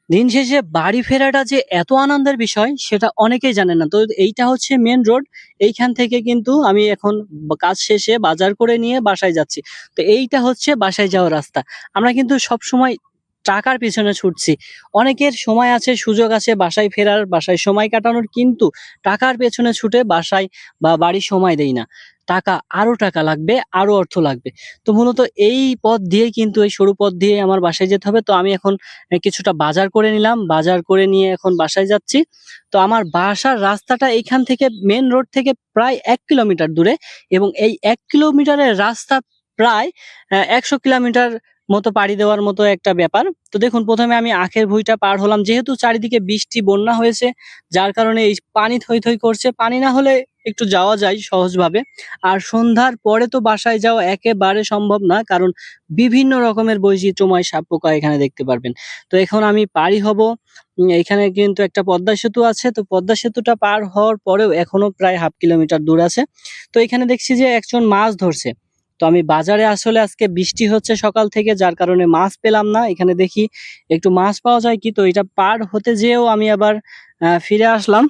দিন শেষে বাড়ি ফেরাটা যে এত আনন্দের বিষয় সেটা অনেকেই জানে না। তো এইটা হচ্ছে মেইন রোড। এইখান থেকে কিন্তু আমি এখন কাজ শেষে বাজার করে নিয়ে বাসায় যাচ্ছি। তো এইটা হচ্ছে বাসায় যাওয়ার রাস্তা। আমরা কিন্তু সবসময় টাকার পেছনে ছুটছি। অনেকের সময় আছে, সুযোগ আছে বাসায় ফেরার, বাসায় সময় কাটানোর, কিন্তু টাকার পেছনে ছুটে বাসায় বা বাড়ি সময় দেই না। আরো টাকা লাগবে, আরো অর্থ লাগবে। তো মূলত এই পথ দিয়েই কিন্তু, এই সরু পথ দিয়ে আমার বাসায় যেতে হবে। তো আমি এখন কিছুটা বাজার করে নিলাম। বাজার করে নিয়ে এখন বাসায় যাচ্ছি। তো আমার বাসার রাস্তাটা এইখান থেকে, মেইন রোড থেকে প্রায় ১ কিলোমিটার দূরে, এবং এই ১ কিলোমিটারের রাস্তা প্রায় ১০০ কিলোমিটার মতো পাড়ি দেওয়ার মতো একটা ব্যাপার। তো দেখুন, ১ম এ আমি আখের ভুঁইটা পার হলাম। যেহেতু চারিদিকে বৃষ্টি, বন্যা হয়েছে, যার কারণে এই পানি থই, থই করছে। পানি না হলে একটু যাওয়া যায় সহজভাবে। আর সন্ধ্যার পরে তো বাসায় যাওয়া একেবারে সম্ভব না। কারণ বিভিন্ন রকমের বৈচিত্র্যময় সাপপোকা এখানে দেখতে পারবেন। তো এখন আমি পাড়ি হব। এখানে কিন্তু একটা পদ্মা সেতু আছে। তো পদ্মা সেতুটা পার হওয়ার পরেও এখনো প্রায় ১/২ কিলোমিটার দূর আছে। তো এখানে দেখছি যে একজন মাছ ধরছে। তো আমি বাজারে, আসলে আজকে বৃষ্টি হচ্ছে সকাল থেকে, যার কারণে মাছ পেলাম না। এখানে দেখি একটু মাছ পাওয়া যায় কি। তো এটা পার হতে যেয়েও আমি আবার ফিরে আসলাম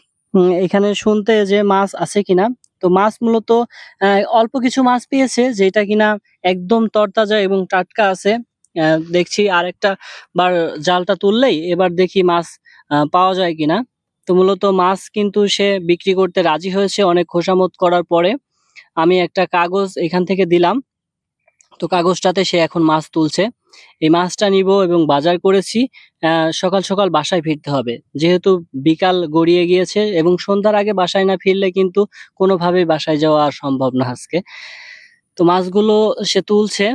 এখানে শুনতে যে মাছ আছে কিনা। তো মাছ মূলত অল্প কিছু মাছ পেয়েছে, যেটা কিনা একদম তরতাজা এবং টাটকা আছে। দেখছি আরেকটা বার জালটা তুললেই এবার দেখি মাছ পাওয়া যায় কিনা। তো মূলত মাছ কিন্তু সে বিক্রি করতে রাজি হয়েছে অনেক খোসামত করার পরে। আমি একটা কাগজ এখান থেকে দিলাম। তো কাগজটাতে সে এখন মাছ তুলছে। এই মাছটা নিবো এবং বাজার করেছি। সকাল, সকাল বাসায় ফিরতে হবে। যেহেতু বিকাল গড়িয়ে গিয়েছে এবং সন্ধ্যার আগে বাসায় না ফিরলে কিন্তু কোনোভাবেই বাসায় যাওয়া আর সম্ভব না আজকে। তো মাছগুলো সে তুলছে।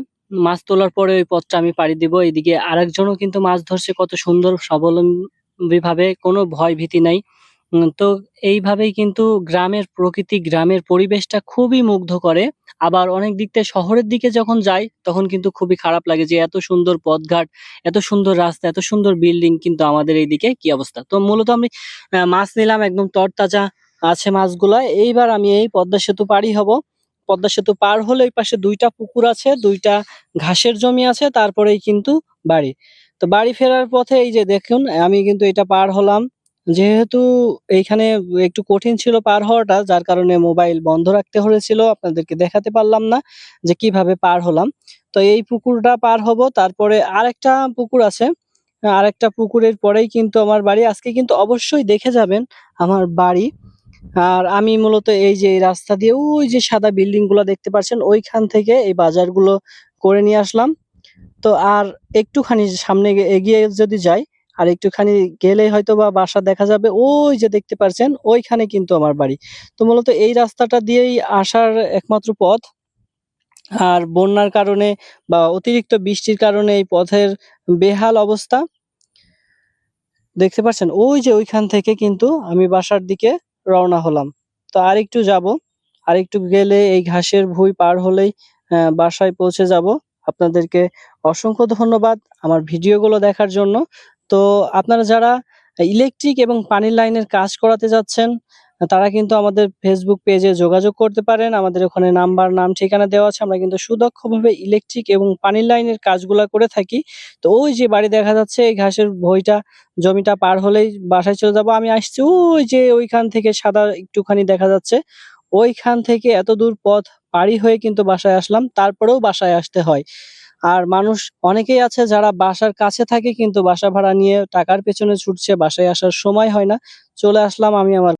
মাছ তোলার পরে ওই পথটা আমি পাড়ি দিব। এদিকে আরেকজনও কিন্তু মাছ ধরছে কত সুন্দর স্বাবলম্বীভাবে, কোনো ভয় ভীতি নাই। তো এইভাবেই কিন্তু গ্রামের প্রকৃতি, গ্রামের পরিবেশটা খুবই মুগ্ধ করে। আবার অনেক দিক থেকে শহরের দিকে যখন যাই, তখন কিন্তু খুবই খারাপ লাগে যে এত সুন্দর পথঘাট, এত সুন্দর রাস্তা, এত সুন্দর বিল্ডিং, কিন্তু আমাদের এইদিকে কি অবস্থা। তো মূলত আমি মাছ নিলাম, একদম তরতাজা আছে মাছগুলা। এইবার আমি এই পদ্মা সেতু পাড়ি হব। পদ্মা সেতু পার হলে ওই পাশে ২ টা পুকুর আছে, ২ টা ঘাসের জমি আছে, তারপরেই কিন্তু বাড়ি। তো বাড়ি ফেরার পথে এই যে দেখুন, আমি কিন্তু এটা পার হলাম। যেহেতু এইখানে একটু কঠিন ছিল পার হওয়াটা, যার কারণে মোবাইল বন্ধ রাখতে হয়েছিল। আপনাদেরকে দেখাতে পারলাম না যে কিভাবে পার হলাম। তো এই পুকুরটা পার হব, তারপরে আরেকটা পুকুর আছে। আরেকটা পুকুরের পরেই কিন্তু আমার বাড়ি। আজকে কিন্তু অবশ্যই দেখে যাবেন আমার বাড়ি। আর আমি মূলত এই যে এই রাস্তা দিয়ে ওই যে সাদা বিল্ডিং গুলা দেখতে পাচ্ছেন, ওইখান থেকে এই বাজারগুলো করে নিয়ে আসলাম। তো আর একটুখানি সামনে এগিয়ে যদি যাই, আর একটুখানি গেলেই হয়তোবা বাসা দেখা যাবে। ওই যে দেখতে পারছেন, ওইখানে কিন্তু আমার বাড়ি। তো মূলত এই রাস্তাটা দিয়েই আসার একমাত্র পথ। আর বন্যার কারণে বা অতিরিক্ত বৃষ্টির কারণে এই পথের বেহাল অবস্থা। দেখতে পাচ্ছেন? ওই যে ওইখান থেকে কিন্তু আমি বাসার দিকে রওনা হলাম। তো আরেকটু যাবো। আরেকটু গেলে এই ঘাসের ভুঁই পার হলেই বাসায় পৌঁছে যাবো। আপনাদেরকে অসংখ্য ধন্যবাদ আমার ভিডিওগুলো দেখার জন্য। তো আপনারা যারা ইলেকট্রিক এবং পানির লাইনের কাজ করাতে যাচ্ছেন, তারা কিন্তু আমাদের ফেসবুক পেজে যোগাযোগ করতে পারেন। আমাদের ওখানে নাম্বার, নাম, ঠিকানা দেওয়া আছে। আমরা কিন্তু সুদক্ষভাবে ইলেকট্রিক এবং পানির লাইনের কাজগুলা করে থাকি। তো ওই যে বাড়ি দেখা যাচ্ছে, এই ঘাসের ভুঁইটা, জমিটা পার হলেই বাসায় চলে যাবো। আমি আসছি ওই যে ওইখান থেকে, সাদা একটুখানি দেখা যাচ্ছে। ওইখান থেকে এতদূর পথ পাড়ি হয়ে কিন্তু বাসায় আসলাম। তারপরেও বাসায় আসতে হয়। আর মানুষ অনেকেই আছে যারা বাসার কাছে থাকে কিন্তু বাসা ভাড়া নিয়ে টাকার পেছনে ছুটছে, বাসায় আসার সময় হয় না। চলে আসলাম আমি আমার